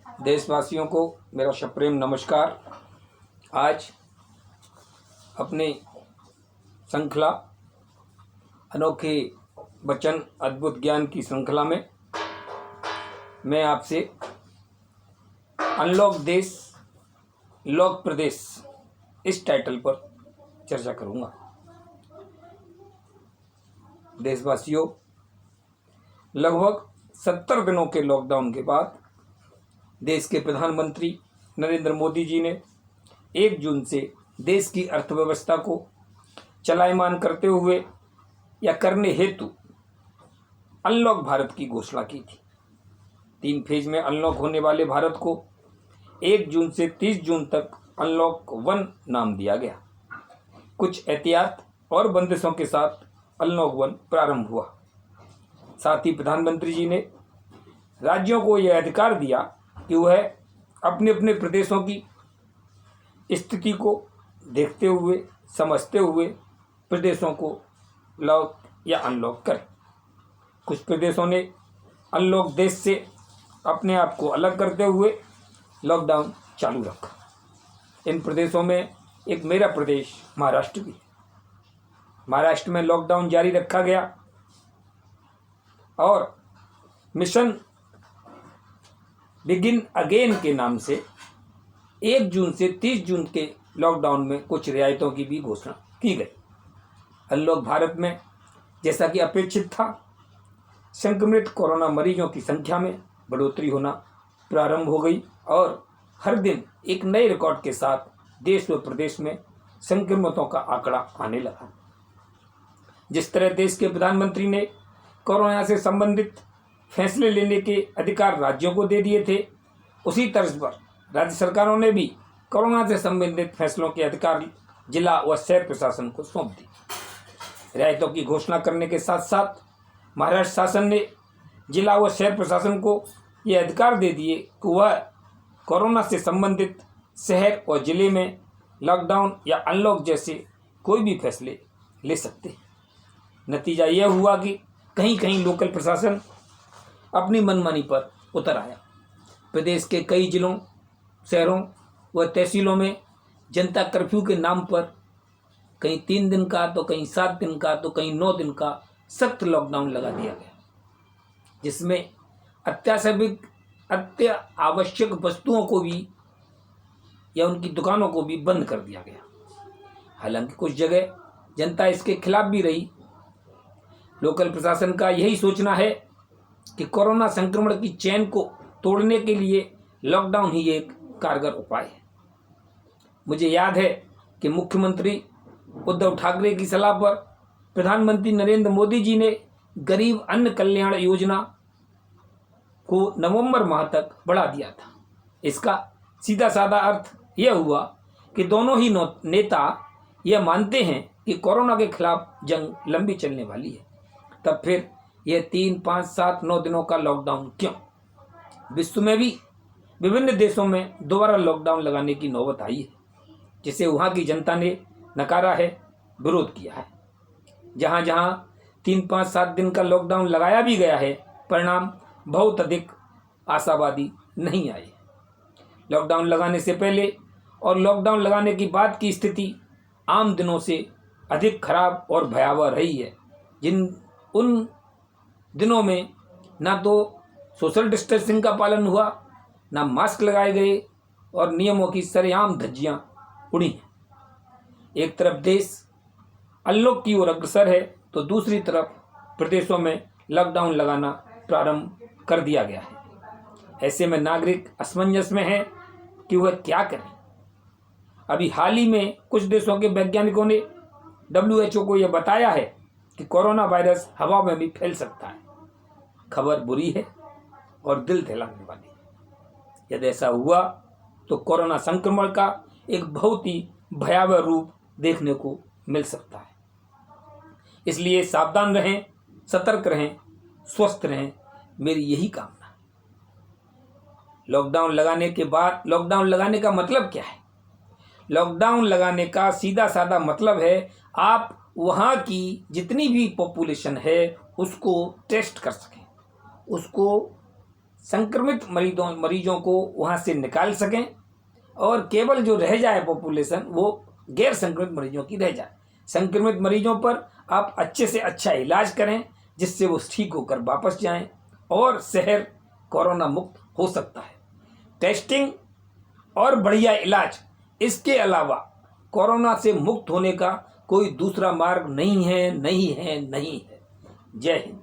देशवासियों को मेरा सप्रेम नमस्कार। आज अपने श्रृंखला अनोखे वचन अद्भुत ज्ञान की श्रृंखला में मैं आपसे अनलॉक देश लॉक प्रदेश इस टाइटल पर चर्चा करूंगा। देशवासियों, लगभग 70 दिनों के लॉकडाउन के बाद देश के प्रधानमंत्री नरेंद्र मोदी जी ने 1 जून से देश की अर्थव्यवस्था को चलायमान करते हुए या करने हेतु अनलॉक भारत की घोषणा की थी। 3 फेज में अनलॉक होने वाले भारत को 1 जून से 30 जून तक अनलॉक 1 नाम दिया गया। कुछ एहतियात और बंदिशों के साथ अनलॉक 1 प्रारंभ हुआ। साथ ही प्रधानमंत्री जी ने राज्यों को यह अधिकार दिया कि वह अपने अपने प्रदेशों की स्थिति को देखते हुए समझते हुए प्रदेशों को लॉक या अनलॉक करें। कुछ प्रदेशों ने अनलॉक देश से अपने आप को अलग करते हुए लॉकडाउन चालू रखा। इन प्रदेशों में एक मेरा प्रदेश महाराष्ट्र भी है। महाराष्ट्र में लॉकडाउन जारी रखा गया और मिशन बिगिन अगेन के नाम से 1 जून से 30 जून के लॉकडाउन में कुछ रियायतों की भी घोषणा की गई। अनलॉक भारत में जैसा कि अपेक्षित था, संक्रमित कोरोना मरीजों की संख्या में बढ़ोतरी होना प्रारंभ हो गई और हर दिन एक नए रिकॉर्ड के साथ देश व प्रदेश में संक्रमितों का आंकड़ा आने लगा। जिस तरह देश के प्रधानमंत्री ने कोरोना से संबंधित फैसले लेने के अधिकार राज्यों को दे दिए थे, उसी तर्ज पर राज्य सरकारों ने भी कोरोना से संबंधित फैसलों के अधिकार जिला व शहर प्रशासन को सौंप दी। रियायतों की घोषणा करने के साथ साथ महाराष्ट्र शासन ने जिला व शहर प्रशासन को ये अधिकार दे दिए कि वह कोरोना से संबंधित शहर और जिले में लॉकडाउन या अनलॉक जैसे कोई भी फैसले ले सकते हैं। नतीजा यह हुआ कि कहीं कहीं लोकल प्रशासन अपनी मनमानी पर उतर आया। प्रदेश के कई जिलों, शहरों व तहसीलों में जनता कर्फ्यू के नाम पर कहीं 3 दिन का तो कहीं 7 दिन का तो कहीं 9 दिन का सख्त लॉकडाउन लगा दिया गया, जिसमें आवश्यक वस्तुओं को भी या उनकी दुकानों को भी बंद कर दिया गया। हालांकि कुछ जगह जनता इसके खिलाफ भी रही। लोकल प्रशासन का यही सोचना है कि कोरोना संक्रमण की चेन को तोड़ने के लिए लॉकडाउन ही एक कारगर उपाय है। मुझे याद है कि मुख्यमंत्री उद्धव ठाकरे की सलाह पर प्रधानमंत्री नरेंद्र मोदी जी ने गरीब अन्न कल्याण योजना को नवंबर माह तक बढ़ा दिया था। इसका सीधा साधा अर्थ यह हुआ कि दोनों ही नेता यह मानते हैं कि कोरोना के खिलाफ जंग लंबी चलने वाली है। तब फिर यह 3, 5, 7, 9 दिनों का लॉकडाउन क्यों? विश्व में भी विभिन्न देशों में दोबारा लॉकडाउन लगाने की नौबत आई है, जिसे वहाँ की जनता ने नकारा है, विरोध किया है। जहाँ जहाँ 3, 5, 7 दिन का लॉकडाउन लगाया भी गया है, परिणाम बहुत अधिक आशावादी नहीं आए। लॉकडाउन लगाने से पहले और लॉकडाउन लगाने की बाद की स्थिति आम दिनों से अधिक खराब और भयावह रही है। उन दिनों में ना तो सोशल डिस्टेंसिंग का पालन हुआ, ना मास्क लगाए गए और नियमों की सरेआम धज्जियां उड़ी हैं। एक तरफ देश अनलॉक की ओर अग्रसर है तो दूसरी तरफ प्रदेशों में लॉकडाउन लगाना प्रारंभ कर दिया गया है। ऐसे में नागरिक असमंजस में हैं कि वह क्या करें। अभी हाल ही में कुछ देशों के वैज्ञानिकों ने WHO को यह बताया है कि कोरोना वायरस हवा में भी फैल सकता है। खबर बुरी है और दिल दहलाने वाली है। यदि ऐसा हुआ तो कोरोना संक्रमण का एक बहुत ही भयावह रूप देखने को मिल सकता है। इसलिए सावधान रहें, सतर्क रहें, स्वस्थ रहें, मेरी यही कामना है। लॉकडाउन लगाने के बाद लॉकडाउन लगाने का मतलब क्या है? लॉकडाउन लगाने का सीधा साधा मतलब है आप वहाँ की जितनी भी पॉपुलेशन है उसको टेस्ट कर सकें, उसको संक्रमित मरीजों को वहाँ से निकाल सकें और केवल जो रह जाए पॉपुलेशन वो गैर संक्रमित मरीजों की रह जाए। संक्रमित मरीजों पर आप अच्छे से अच्छा इलाज करें जिससे वो ठीक होकर वापस जाएं और शहर कोरोना मुक्त हो सकता है। टेस्टिंग और बढ़िया इलाज, इसके अलावा कोरोना से मुक्त होने का कोई दूसरा मार्ग नहीं है। जय हिंद।